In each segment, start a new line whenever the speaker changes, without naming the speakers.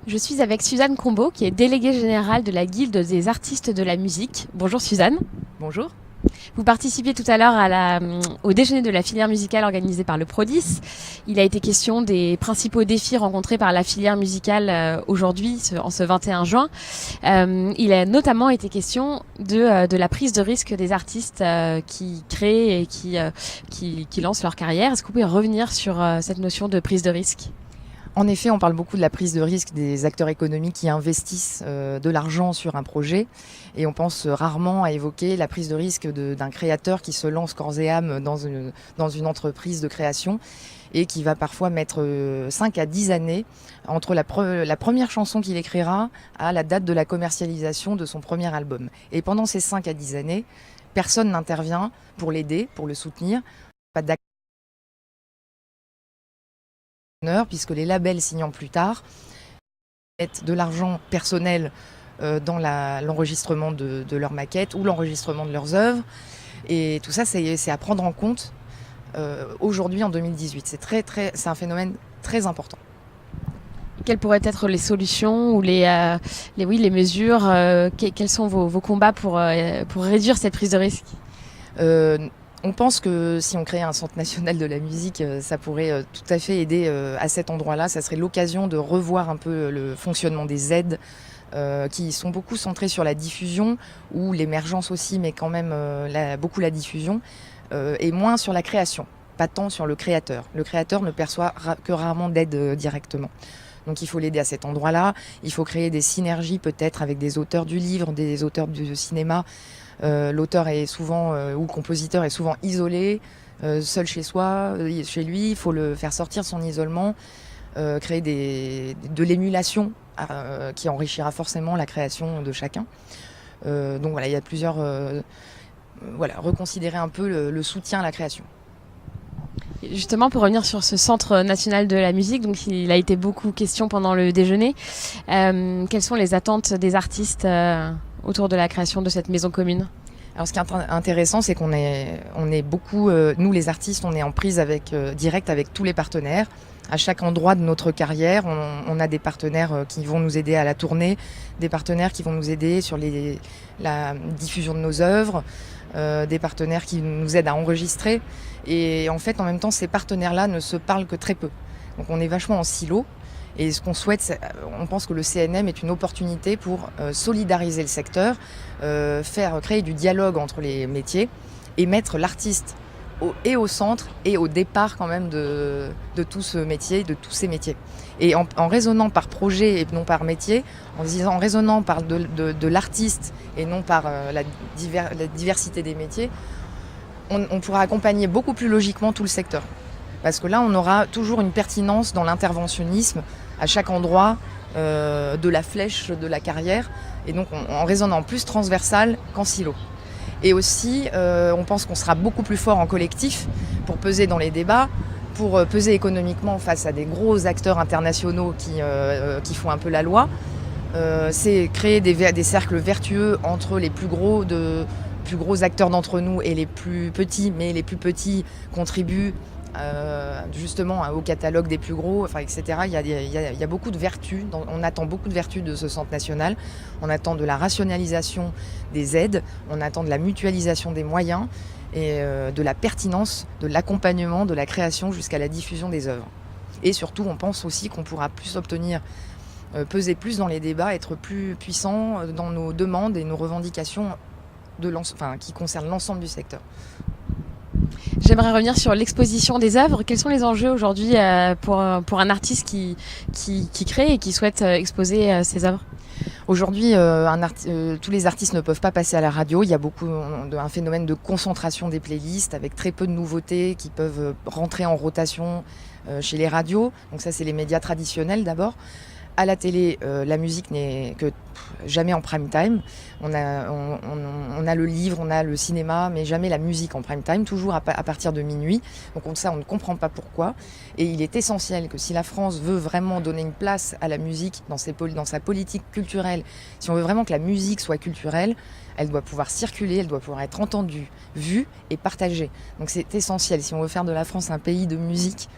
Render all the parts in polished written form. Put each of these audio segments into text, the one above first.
Je suis avec Suzanne Combeau, qui est déléguée générale de la Guilde des artistes de la musique. Bonjour Suzanne.
Bonjour.
Vous participiez tout à l'heure au déjeuner de la filière musicale organisé par le Prodis. Il a été question des principaux défis rencontrés par la filière musicale aujourd'hui, en ce 21 juin. Il a notamment été question de la prise de risque des artistes qui créent et qui lancent leur carrière. Est-ce que vous pouvez revenir sur cette notion de prise de risque ?
En effet, on parle beaucoup de la prise de risque des acteurs économiques qui investissent de l'argent sur un projet et on pense rarement à évoquer la prise de risque d'un créateur qui se lance corps et âme dans une entreprise de création et qui va parfois mettre 5 à 10 années entre la première chanson qu'il écrira à la date de la commercialisation de son premier album. Et pendant ces 5 à 10 années, personne n'intervient pour l'aider, pour le soutenir. Pas puisque les labels signant plus tard mettent de l'argent personnel dans l'enregistrement de leurs maquettes ou l'enregistrement de leurs œuvres. Et tout ça, c'est à prendre en compte aujourd'hui en 2018. C'est un phénomène très important.
Quelles pourraient être les solutions ou les mesures quels sont vos combats pour réduire cette prise de risque ?
On pense que si on créait un centre national de la musique, ça pourrait tout à fait aider à cet endroit-là. Ça serait l'occasion de revoir un peu le fonctionnement des aides qui sont beaucoup centrées sur la diffusion ou l'émergence aussi, mais quand même beaucoup la diffusion et moins sur la création, pas tant sur le créateur. Le créateur ne perçoit que rarement d'aide directement. Donc il faut l'aider à cet endroit-là. Il faut créer des synergies peut-être avec des auteurs du livre, des auteurs du cinéma. L'auteur est souvent, ou le compositeur est souvent isolé, seul chez soi, chez lui. Il faut le faire sortir de son isolement, créer de l'émulation qui enrichira forcément la création de chacun. Donc voilà, il y a plusieurs... reconsidérer un peu le soutien à la création.
Justement, pour revenir sur ce Centre national de la musique, donc il a été beaucoup question pendant le déjeuner. Quelles sont les attentes des artistes autour de la création de cette maison commune ?
Alors, ce qui est intéressant, c'est qu'on est beaucoup, nous les artistes, on est en prise directe avec tous les partenaires. À chaque endroit de notre carrière, on a des partenaires qui vont nous aider à la tournée, des partenaires qui vont nous aider sur la diffusion de nos œuvres, des partenaires qui nous aident à enregistrer. Et en fait, en même temps, ces partenaires-là ne se parlent que très peu. Donc on est vachement en silo. Et ce qu'on souhaite, on pense que le CNM est une opportunité pour solidariser le secteur, créer du dialogue entre les métiers et mettre l'artiste au centre et au départ quand même de tout ce métier, de tous ces métiers. Et en raisonnant par projet et non par métier, en raisonnant par de l'artiste et non par la diversité des métiers, on pourra accompagner beaucoup plus logiquement tout le secteur. Parce que là, on aura toujours une pertinence dans l'interventionnisme à chaque endroit de la flèche de la carrière. Et donc, en raisonnant plus transversal qu'en silo. Et aussi, on pense qu'on sera beaucoup plus fort en collectif pour peser dans les débats, pour peser économiquement face à des gros acteurs internationaux qui font un peu la loi. C'est créer des cercles vertueux entre les plus gros acteurs d'entre nous et les plus petits, mais les plus petits contribuent justement au catalogue des plus gros, etc. Il y a beaucoup de vertus, on attend beaucoup de vertus de ce centre national. On attend de la rationalisation des aides, on attend de la mutualisation des moyens et de la pertinence, de l'accompagnement, de la création jusqu'à la diffusion des œuvres. Et surtout, on pense aussi qu'on pourra plus obtenir, peser plus dans les débats, être plus puissant dans nos demandes et nos revendications qui concernent l'ensemble du secteur.
J'aimerais revenir sur l'exposition des œuvres. Quels sont les enjeux aujourd'hui pour un artiste qui crée et qui souhaite exposer ses œuvres ?
Aujourd'hui, tous les artistes ne peuvent pas passer à la radio. Il y a un phénomène de concentration des playlists avec très peu de nouveautés qui peuvent rentrer en rotation chez les radios. Donc ça, c'est les médias traditionnels d'abord. À la télé, la musique n'est que jamais en prime time. On a le livre, on a le cinéma, mais jamais la musique en prime time, toujours à partir de minuit. Donc ça, on ne comprend pas pourquoi. Et il est essentiel que si la France veut vraiment donner une place à la musique dans sa politique culturelle, si on veut vraiment que la musique soit culturelle, elle doit pouvoir circuler, elle doit pouvoir être entendue, vue et partagée. Donc c'est essentiel. Si on veut faire de la France un pays de musique,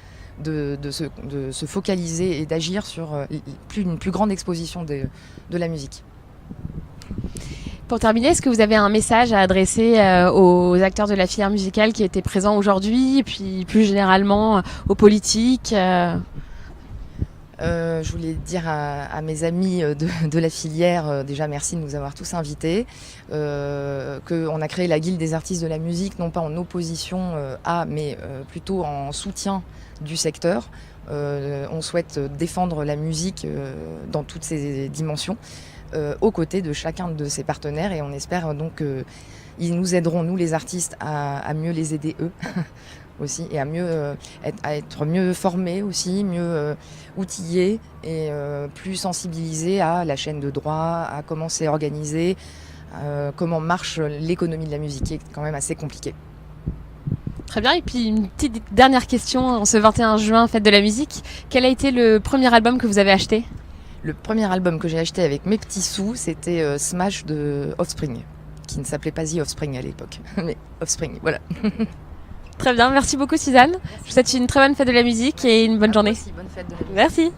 de se focaliser et d'agir sur une plus grande exposition de la musique.
Pour terminer, est-ce que vous avez un message à adresser aux acteurs de la filière musicale qui étaient présents aujourd'hui, et puis plus généralement aux politiques
Je voulais dire à mes amis de la filière, déjà merci de nous avoir tous invités, qu'on a créé la Guilde des artistes de la musique, non pas en opposition mais plutôt en soutien du secteur. On souhaite défendre la musique dans toutes ses dimensions, aux côtés de chacun de ses partenaires, et on espère donc qu'ils nous aideront, nous les artistes, à mieux les aider eux aussi, et à être mieux formés aussi, mieux outillés et plus sensibilisés à la chaîne de droit, à comment c'est organisé, comment marche l'économie de la musique, qui est quand même assez compliquée.
Très bien, et puis une petite dernière question, en ce 21 juin, fête de la musique, quel a été le premier album que vous avez acheté ?
Le premier album que j'ai acheté avec mes petits sous, c'était Smash de Offspring, qui ne s'appelait pas The Offspring à l'époque, mais Offspring, voilà.
Très bien, merci beaucoup Suzanne. Je vous souhaite une très bonne fête de la musique et une bonne journée.
Aussi, bonne fête de la musique.
Merci.